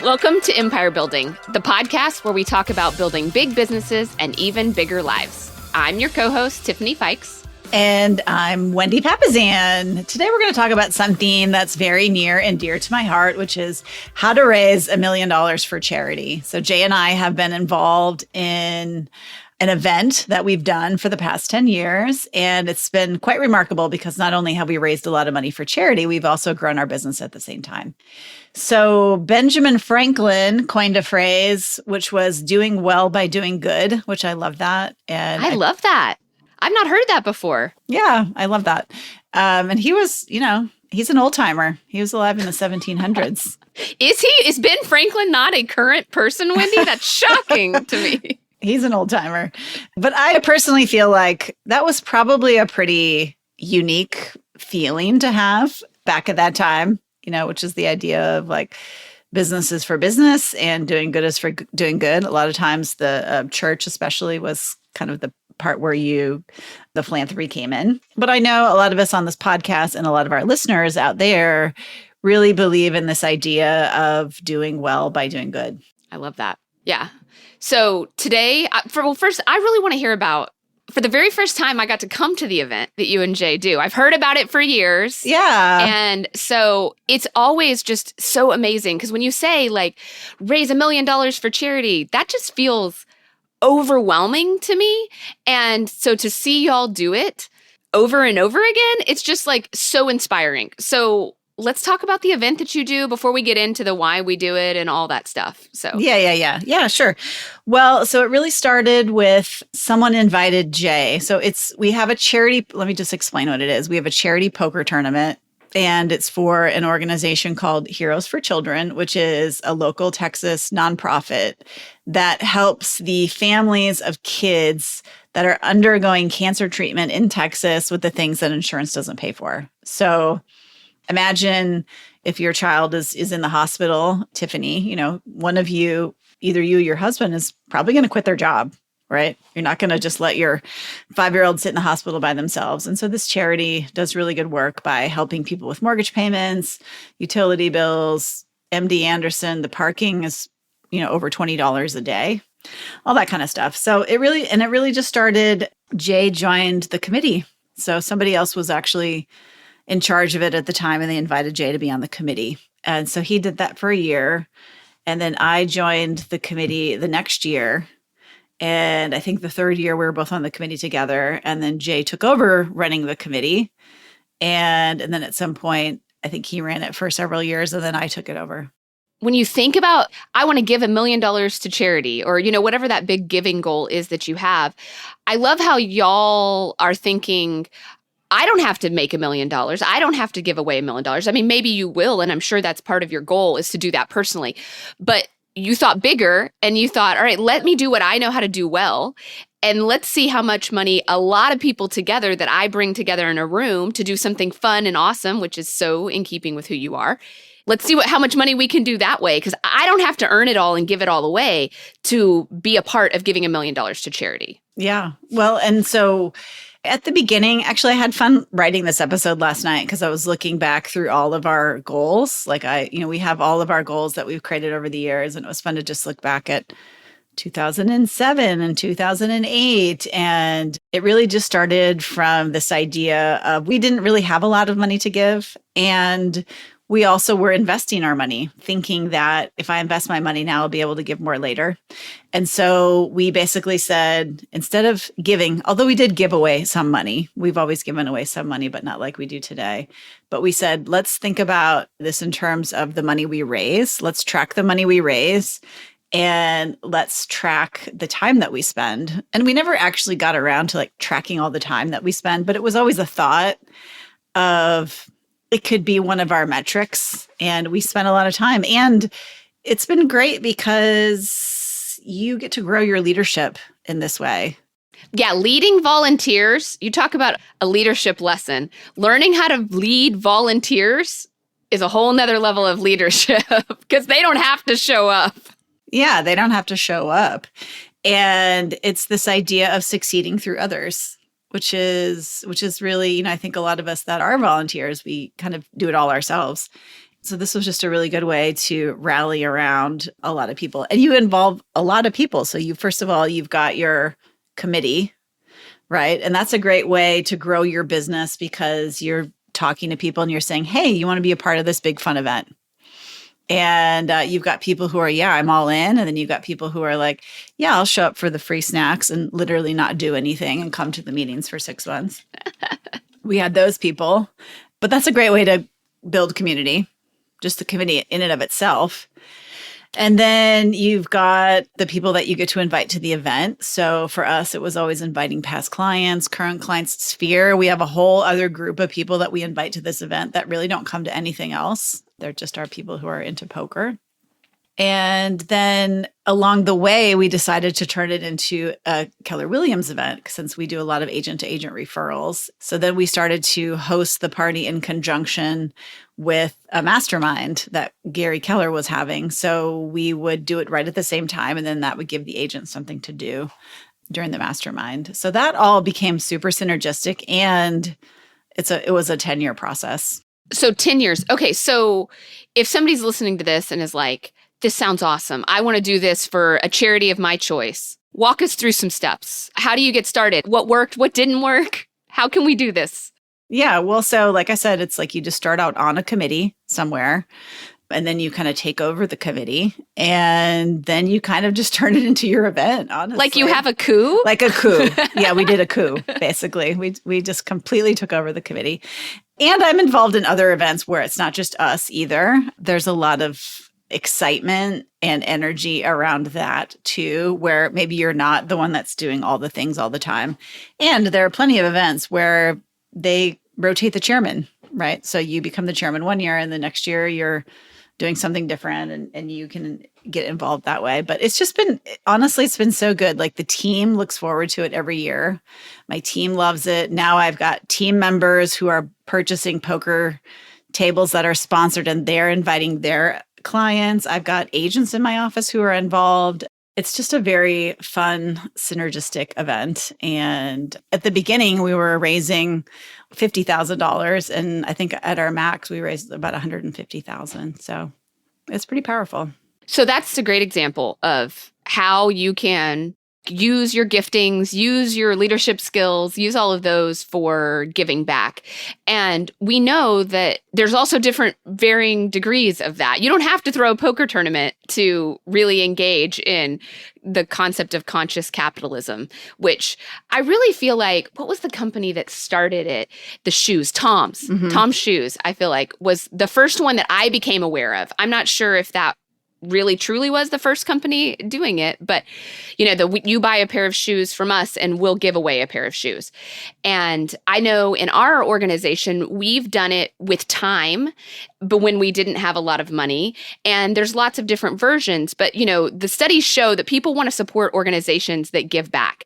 Welcome to Empire Building, the podcast where we talk about building big businesses and even bigger lives. I'm your co-host, Tiffany Fikes. And I'm Wendy Papazan. Today we're going to talk about something that's very near and dear to my heart, which is how to raise $1 million for charity. So Jay and I have been involved in an event that we've done for the past 10 years. And it's been quite remarkable because not only have we raised a lot of money for charity, we've also grown our business at the same time. So Benjamin Franklin coined a phrase, which was doing well by doing good, which I love that. And I love that. I've not heard that before. Yeah, I love that. And he was, he's an old timer. He was alive in the 1700s. Is he? Is Ben Franklin not a current person, Wendy? That's shocking to me. He's an old timer. But I personally feel like that was probably a pretty unique feeling to have back at that time, which is the idea of like business is for business and doing good is for doing good. A lot of times the church especially was kind of the part where the philanthropy came in. But I know a lot of us on this podcast and a lot of our listeners out there really believe in this idea of doing well by doing good. I love that. Yeah. So today, first, I really want to hear about, for the very first time, I got to come to the event that you and Jay do. I've heard about it for years. Yeah. And so it's always just so amazing because when you say like, raise $1 million for charity, that just feels overwhelming to me. And so to see y'all do it over and over again, it's just like so inspiring. So let's talk about the event that you do before we get into the why we do it and all that stuff. So Yeah, sure. Well, so it really started with someone invited Jay. So we have a charity. Let me just explain what it is. We have a charity poker tournament. And it's for an organization called Heroes for Children, which is a local Texas nonprofit that helps the families of kids that are undergoing cancer treatment in Texas with the things that insurance doesn't pay for. So imagine if your child is in the hospital, Tiffany, one of you, either you or your husband is probably going to quit their job. Right? You're not going to just let your 5-year-old sit in the hospital by themselves. And so this charity does really good work by helping people with mortgage payments, utility bills, MD Anderson. The parking is, over $20 a day, all that kind of stuff. So it really just started. Jay joined the committee. So somebody else was actually in charge of it at the time, and they invited Jay to be on the committee. And so he did that for a year. And then I joined the committee the next year. And I think the third year we were both on the committee together. And then Jay took over running the committee. And then at some point, I think he ran it for several years and then I took it over. When you think about, I want to give $1 million to charity or, whatever that big giving goal is that you have, I love how y'all are thinking, I don't have to make $1 million. I don't have to give away $1 million. I mean, maybe you will. And I'm sure that's part of your goal is to do that personally. But you thought bigger and you thought, all right, let me do what I know how to do well. And let's see how much money a lot of people together that I bring together in a room to do something fun and awesome, which is so in keeping with who you are. Let's see how much money we can do that way. Because I don't have to earn it all and give it all away to be a part of giving $1 million to charity. Yeah. Well, and so at the beginning, actually, I had fun writing this episode last night because I was looking back through all of our goals. Like we have all of our goals that we've created over the years, and it was fun to just look back at 2007 and 2008. And it really just started from this idea of we didn't really have a lot of money to give. And we also were investing our money, thinking that if I invest my money now, I'll be able to give more later. And so we basically said, instead of giving, although we did give away some money, we've always given away some money, but not like we do today. But we said, let's think about this in terms of the money we raise. Let's track the money we raise and let's track the time that we spend. And we never actually got around to tracking all the time that we spend, but it was always a thought of, it could be one of our metrics, and we spent a lot of time. And it's been great because you get to grow your leadership in this way. Yeah, leading volunteers. You talk about a leadership lesson. Learning how to lead volunteers is a whole nother level of leadership because they don't have to show up. Yeah, they don't have to show up. And it's this idea of succeeding through others. Which is really, I think a lot of us that are volunteers, we kind of do it all ourselves. So this was just a really good way to rally around a lot of people. And you involve a lot of people. So first of all, you've got your committee, right? And that's a great way to grow your business because you're talking to people and you're saying, hey, you want to be a part of this big fun event? And you've got people who are, yeah, I'm all in. And then you've got people who are like, yeah, I'll show up for the free snacks and literally not do anything and come to the meetings for 6 months. We had those people. But that's a great way to build community, just the committee in and of itself. And then you've got the people that you get to invite to the event. So for us, it was always inviting past clients, current clients, Sphere. We have a whole other group of people that we invite to this event that really don't come to anything else. They're just our people who are into poker. And then along the way, we decided to turn it into a Keller Williams event since we do a lot of agent to agent referrals. So then we started to host the party in conjunction with a mastermind that Gary Keller was having. So we would do it right at the same time. And then that would give the agent something to do during the mastermind. So that all became super synergistic. And it was a 10-year process. So 10 years. Okay. So if somebody's listening to this and is like, this sounds awesome, I want to do this for a charity of my choice, walk us through some steps. How do you get started? What worked? What didn't work? How can we do this? Yeah. Well, so like I said, it's like you just start out on a committee somewhere and then you kind of take over the committee and then you kind of just turn it into your event, honestly. Like you have a coup? Like a coup. Yeah, we did a coup, basically. We just completely took over the committee. And I'm involved in other events where it's not just us either. There's a lot of excitement and energy around that too, where maybe you're not the one that's doing all the things all the time. And there are plenty of events where they rotate the chairman, right? So you become the chairman one year and the next year you're doing something different and you can get involved that way. But it's just been, honestly, it's been so good. Like the team looks forward to it every year. My team loves it. Now I've got team members who are purchasing poker tables that are sponsored and they're inviting their clients. I've got agents in my office who are involved. It's just a very fun, synergistic event. And at the beginning, we were raising $50,000. And I think at our max, we raised about $150,000. So it's pretty powerful. So that's a great example of how you can use your giftings, use your leadership skills, use all of those for giving back. And we know that there's also different varying degrees of that. You don't have to throw a poker tournament to really engage in the concept of conscious capitalism, which I really feel like, what was the company that started it? The shoes, Tom's. Mm-hmm. Tom's Shoes, I feel like, was the first one that I became aware of. I'm not sure if that really truly was the first company doing it, but you buy a pair of shoes from us and we'll give away a pair of shoes. And I know in our organization, we've done it with time, but when we didn't have a lot of money, and there's lots of different versions, but the studies show that people want to support organizations that give back.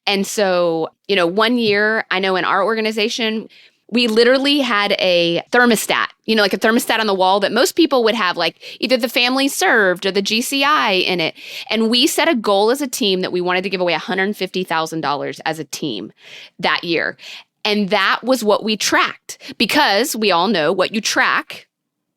And so, one year, I know in our organization, we literally had a thermostat, like a thermostat on the wall that most people would have, like either the family served or the GCI in it. And we set a goal as a team that we wanted to give away $150,000 as a team that year. And that was what we tracked, because we all know what you track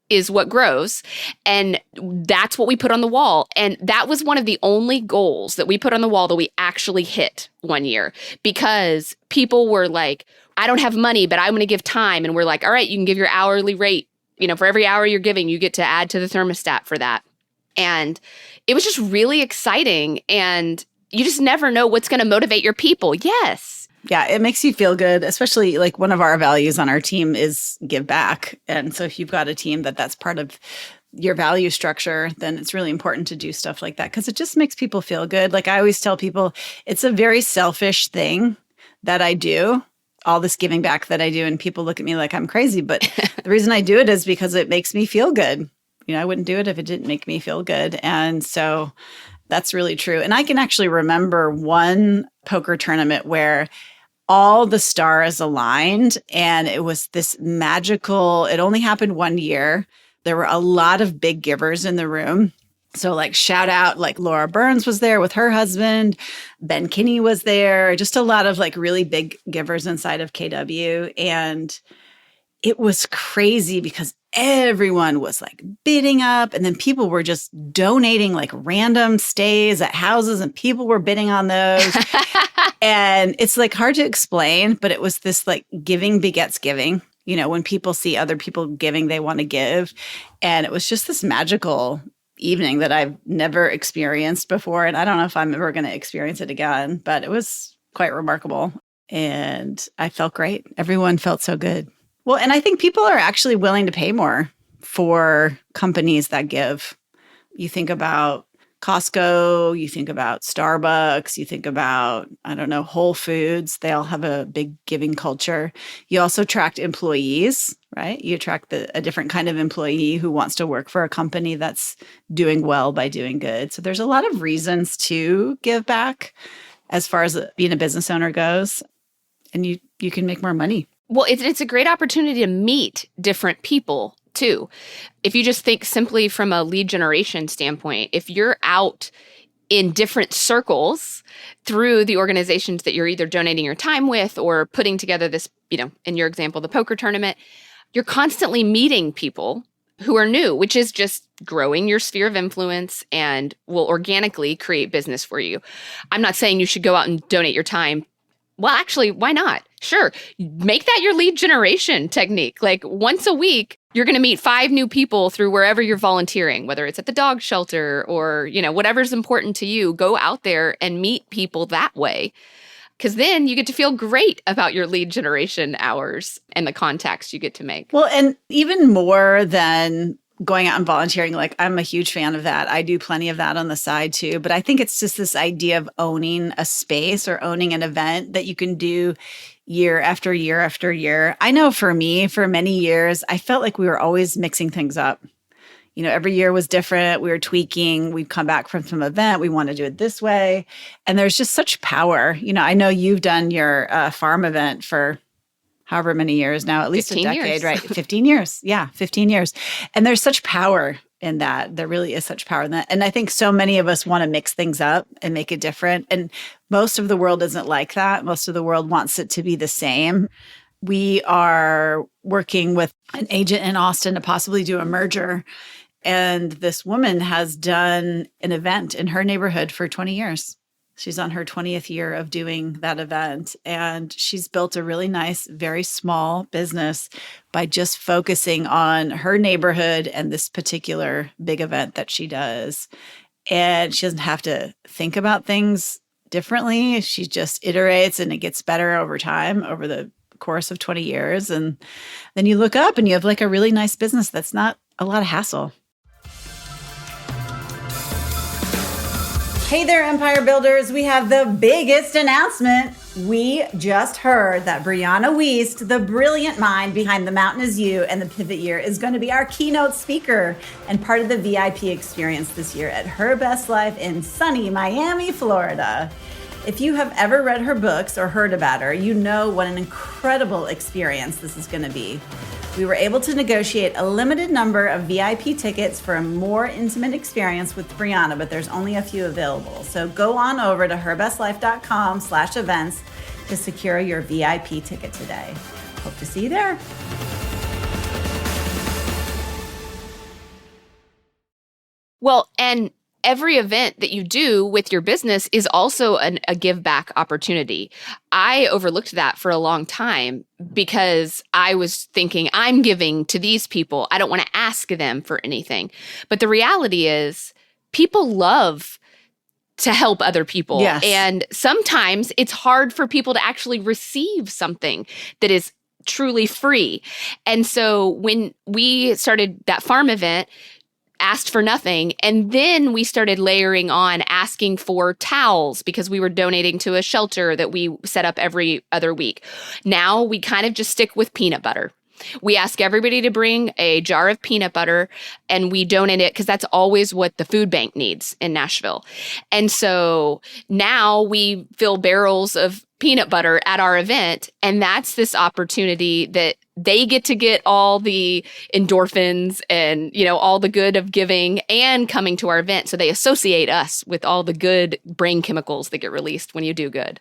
is what grows. And that's what we put on the wall. And that was one of the only goals that we put on the wall that we actually hit one year, because people were like, I don't have money, but I'm going to give time. And we're like, all right, you can give your hourly rate. For every hour you're giving, you get to add to the thermostat for that. And it was just really exciting. And you just never know what's going to motivate your people. Yes. Yeah, it makes you feel good, especially like one of our values on our team is give back. And so if you've got a team that's part of your value structure, then it's really important to do stuff like that because it just makes people feel good. Like I always tell people, it's a very selfish thing that I do, all this giving back that I do. And people look at me like I'm crazy. But the reason I do it is because it makes me feel good. I wouldn't do it if it didn't make me feel good. And so that's really true. And I can actually remember one poker tournament where all the stars aligned and it was this magical, it only happened one year. There were a lot of big givers in the room. So like shout out, like Laura Burns was there with her husband, Ben Kinney was there, just a lot of like really big givers inside of KW. And it was crazy because everyone was like bidding up, and then people were just donating like random stays at houses, and people were bidding on those. And it's like hard to explain, but it was this like giving begets giving. When people see other people giving, they want to give. And it was just this magical evening that I've never experienced before. And I don't know if I'm ever going to experience it again, but it was quite remarkable. And I felt great. Everyone felt so good. Well, and I think people are actually willing to pay more for companies that give. You think about Costco, you think about Starbucks, you think about, I don't know, Whole Foods. They all have a big giving culture. You also attract employees, right? You attract a different kind of employee who wants to work for a company that's doing well by doing good. So there's a lot of reasons to give back as far as being a business owner goes. And you can make more money. Well, it's a great opportunity to meet different people too. If you just think simply from a lead generation standpoint, if you're out in different circles through the organizations that you're either donating your time with or putting together this, in your example, the poker tournament, you're constantly meeting people who are new, which is just growing your sphere of influence and will organically create business for you. I'm not saying you should go out and donate your time. Well, actually, why not? Sure. Make that your lead generation technique. Like once a week, you're going to meet 5 new people through wherever you're volunteering, whether it's at the dog shelter or, whatever's important to you. Go out there and meet people that way. Because then you get to feel great about your lead generation hours and the contacts you get to make. Well, and even more than going out and volunteering, like I'm a huge fan of that. I do plenty of that on the side too. But I think it's just this idea of owning a space or owning an event that you can do year after year after year. I know for me, for many years, I felt like we were always mixing things up. Every year was different. We were tweaking. We'd come back from some event. We want to do it this way. And there's just such power. I know you've done your farm event for however many years now, at least a decade, years. Right? 15 years. Yeah, 15 years. And there's such power in that. There really is such power in that. And I think so many of us want to mix things up and make it different. And most of the world isn't like that. Most of the world wants it to be the same. We are working with an agent in Austin to possibly do a merger. And this woman has done an event in her neighborhood for 20 years. She's on her 20th year of doing that event. And she's built a really nice, very small business by just focusing on her neighborhood and this particular big event that she does. And she doesn't have to think about things differently. She just iterates and it gets better over time, over the course of 20 years. And then you look up and you have like a really nice business that's not a lot of hassle. Hey there, Empire Builders. We have the biggest announcement. We just heard that Brianna Wiest, the brilliant mind behind The Mountain Is You and The Pivot Year, is going to be our keynote speaker and part of the VIP experience this year at Her Best Life in sunny Miami, Florida. If you have ever read her books or heard about her, you know what an incredible experience this is going to be. We were able to negotiate a limited number of VIP tickets for a more intimate experience with Brianna, but there's only a few available. So go on over to herbestlife.com/events to secure your VIP ticket today. Hope to see you there. Well, and every event that you do with your business is also a give back opportunity. I overlooked that for a long time because I was thinking I'm giving to these people. I don't want to ask them for anything. But the reality is people love to help other people. Yes. And sometimes it's hard for people to actually receive something that is truly free. And so when we started that farm event, asked for nothing. And then we started layering on asking for towels because we were donating to a shelter that we set up every other week. Now we kind of just stick with peanut butter. We ask everybody to bring a jar of peanut butter and we donate it because that's always what the food bank needs in Nashville. And so now we fill barrels of peanut butter at our event. And that's this opportunity that they get to get all the endorphins and, all the good of giving and coming to our event. So they associate us with all the good brain chemicals that get released when you do good.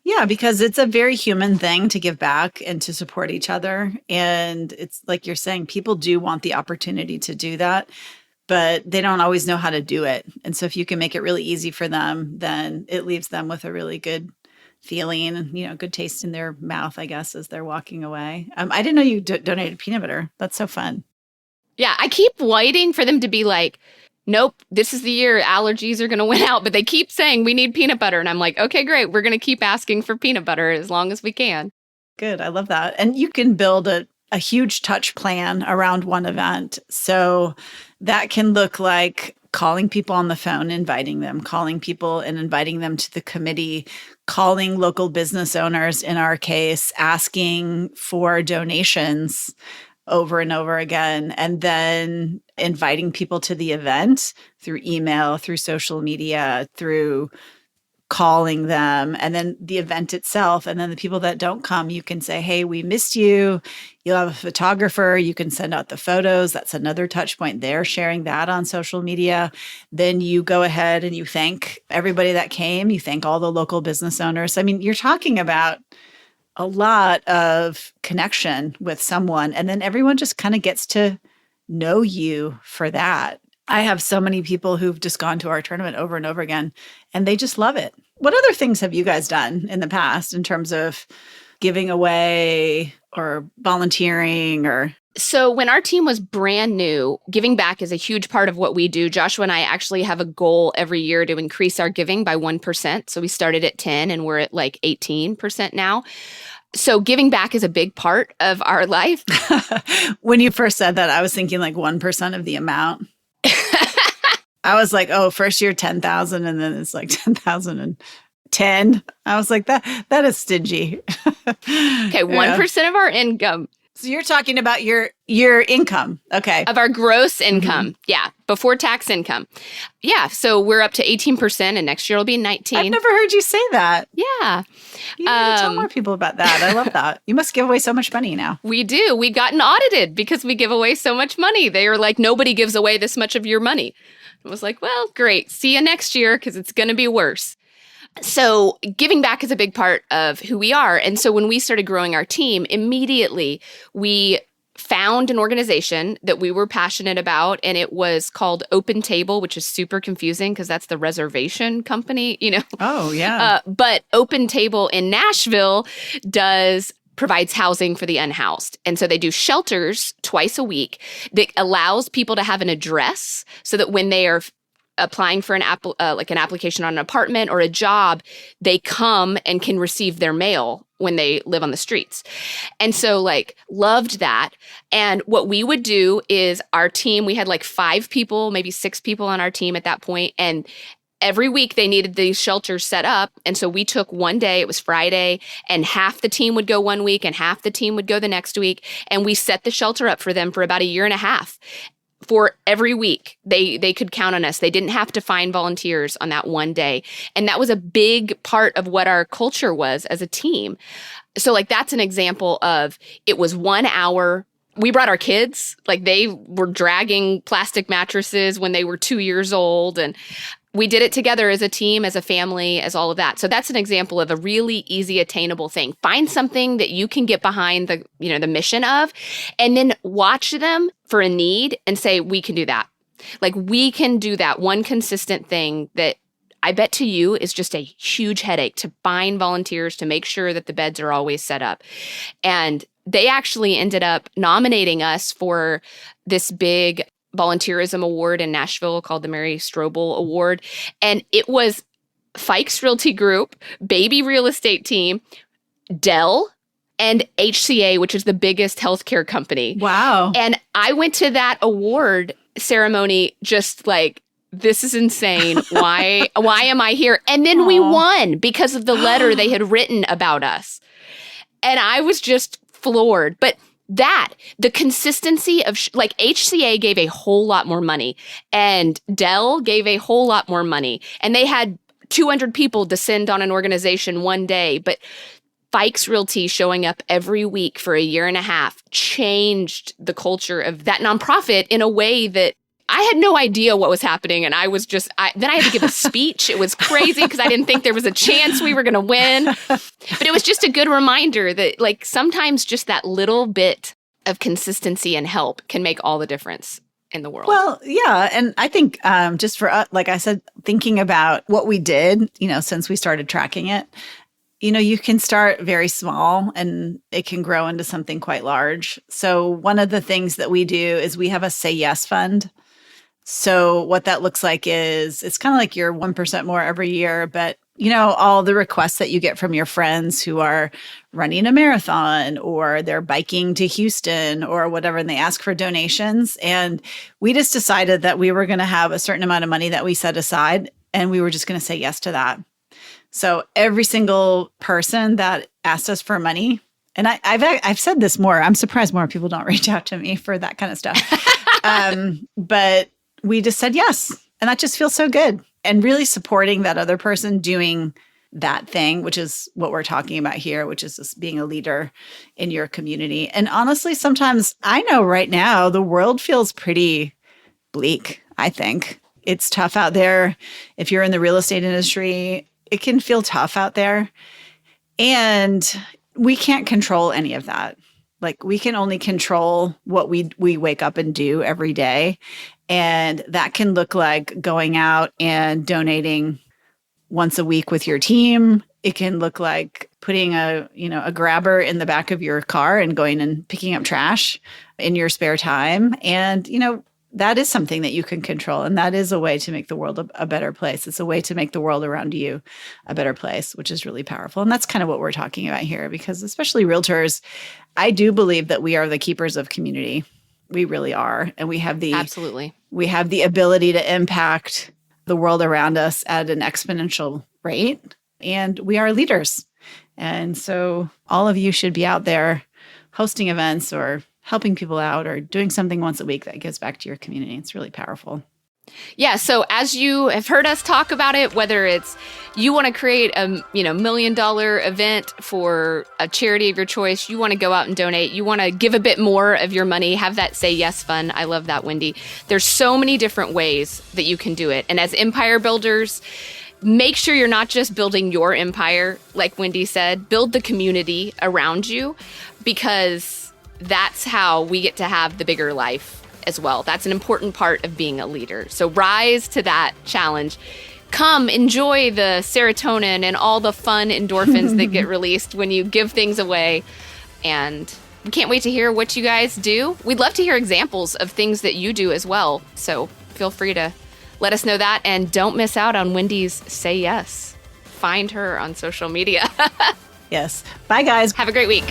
Yeah, because it's a very human thing to give back and to support each other. And it's like you're saying, people do want the opportunity to do that, but they don't always know how to do it. And so if you can make it really easy for them, then it leaves them with a really good feeling and, good taste in their mouth, I guess, as they're walking away. I didn't know you donated peanut butter. That's so fun. Yeah, I keep waiting for them to be like, nope, this is the year allergies are going to win out. But they keep saying we need peanut butter. And I'm like, okay, great. We're going to keep asking for peanut butter as long as we can. Good. I love that. And you can build a huge touch plan around one event. So that can look like calling people on the phone, inviting them, calling people and inviting them to the committee, calling local business owners, in our case, asking for donations over and over again, and then inviting people to the event through email, through social media, through calling them, and then the event itself. And then the people that don't come, you can say, hey, we missed you. You'll have a photographer. You can send out the photos. That's another touch point there, sharing that on social media. Then you go ahead and you thank everybody that came. You thank all the local business owners. I mean, you're talking about a lot of connection with someone, and then everyone just kind of gets to know you for that. I have so many people who've just gone to our tournament over and over again, and they just love it. What other things have you guys done in the past in terms of giving away or volunteering or? So when our team was brand new, giving back is a huge part of what we do. Joshua and I actually have a goal every year to increase our giving by 1%. So we started at 10 and we're at like 18% now. So giving back is a big part of our life. When you first said that, I was thinking like 1% of the amount. I was like, oh, first year 10,000 and then it's like 10,010. I was like, that is stingy. Okay, 1% of our income. So you're talking about your income. Okay. Of our gross income. Mm-hmm. Yeah. Before tax income. Yeah. So we're up to 18% and next year will be 19. I've never heard you say that. Yeah. You need to tell more people about that. I love that. You must give away so much money now. We do. We've gotten audited because we give away so much money. They are like, nobody gives away this much of your money. I was like, well, great. See you next year because it's going to be worse. So giving back is a big part of who we are. And so when we started growing our team, immediately we found an organization that we were passionate about, and it was called Open Table, which is super confusing because that's the reservation company, Oh, yeah. But Open Table in Nashville provides housing for the unhoused. And so they do shelters twice a week that allows people to have an address so that when they are applying for an application on an apartment or a job, they come and can receive their mail when they live on the streets. And so loved that. And what we would do is our team, we had 5 people, maybe 6 people on our team at that point. And every week they needed these shelters set up. And so we took one day, it was Friday, and half the team would go one week and half the team would go the next week. And we set the shelter up for them for about a year and a half. For every week, they could count on us. They didn't have to find volunteers on that one day. And that was a big part of what our culture was as a team. So that's an example of, it was 1 hour. We brought our kids, they were dragging plastic mattresses when they were 2 years old. And we did it together as a team, as a family, as all of that. So that's an example of a really easy, attainable thing. Find something that you can get behind the mission of, and then watch them for a need and say, we can do that. We can do that one consistent thing that I bet to you is just a huge headache to find volunteers to make sure that the beds are always set up. And they actually ended up nominating us for this big volunteerism award in Nashville called the Mary Strobel Award. And it was Fikes Realty Group, Baby Real Estate Team, Dell, and HCA, which is the biggest healthcare company. Wow. And I went to that award ceremony just this is insane. Why am I here? And then we won because of the letter they had written about us. And I was just floored. But the consistency of HCA gave a whole lot more money and Dell gave a whole lot more money, and they had 200 people descend on an organization one day. But Fikes Realty showing up every week for a year and a half changed the culture of that nonprofit in a way that I had no idea what was happening. And I was then I had to give a speech. It was crazy because I didn't think there was a chance we were going to win. But it was just a good reminder that like sometimes just that little bit of consistency and help can make all the difference in the world. Well, yeah. And I think just for us, like I said, thinking about what we did, since we started tracking it, you can start very small and it can grow into something quite large. So one of the things that we do is we have a Say Yes fund. So what that looks like is it's kind of like your 1% more every year, but all the requests that you get from your friends who are running a marathon or they're biking to Houston or whatever, and they ask for donations. And we just decided that we were going to have a certain amount of money that we set aside, and we were just going to say yes to that. So every single person that asked us for money, and I've said this more, I'm surprised more people don't reach out to me for that kind of stuff. But we just said yes. And that just feels so good. And really supporting that other person doing that thing, which is what we're talking about here, which is just being a leader in your community. And honestly, sometimes I know right now the world feels pretty bleak, I think. It's tough out there. If you're in the real estate industry, it can feel tough out there. And we can't control any of that. Like we can only control what we wake up and do every day. And that can look like going out and donating once a week with your team. It can look like putting a grabber in the back of your car and going and picking up trash in your spare time. And, that is something that you can control. And that is a way to make the world a better place. It's a way to make the world around you a better place, which is really powerful. And that's kind of what we're talking about here, because especially realtors, I do believe that we are the keepers of community. We really are. And we have the ability to impact the world around us at an exponential rate. And we are leaders. And so all of you should be out there hosting events or helping people out or doing something once a week that gives back to your community. It's really powerful. Yeah. So as you have heard us talk about it, whether it's you want to create a $1 million event for a charity of your choice, you want to go out and donate, you want to give a bit more of your money, have that Say Yes fund. I love that, Wendy. There's so many different ways that you can do it. And as empire builders, make sure you're not just building your empire, like Wendy said, build the community around you, because that's how we get to have the bigger life as well. That's an important part of being a leader. So rise to that challenge. Come enjoy the serotonin and all the fun endorphins that get released when you give things away. And we can't wait to hear what you guys do. We'd love to hear examples of things that you do as well. So feel free to let us know that. And don't miss out on Wendy's Say Yes. Find her on social media. Yes. Bye, guys. Have a great week.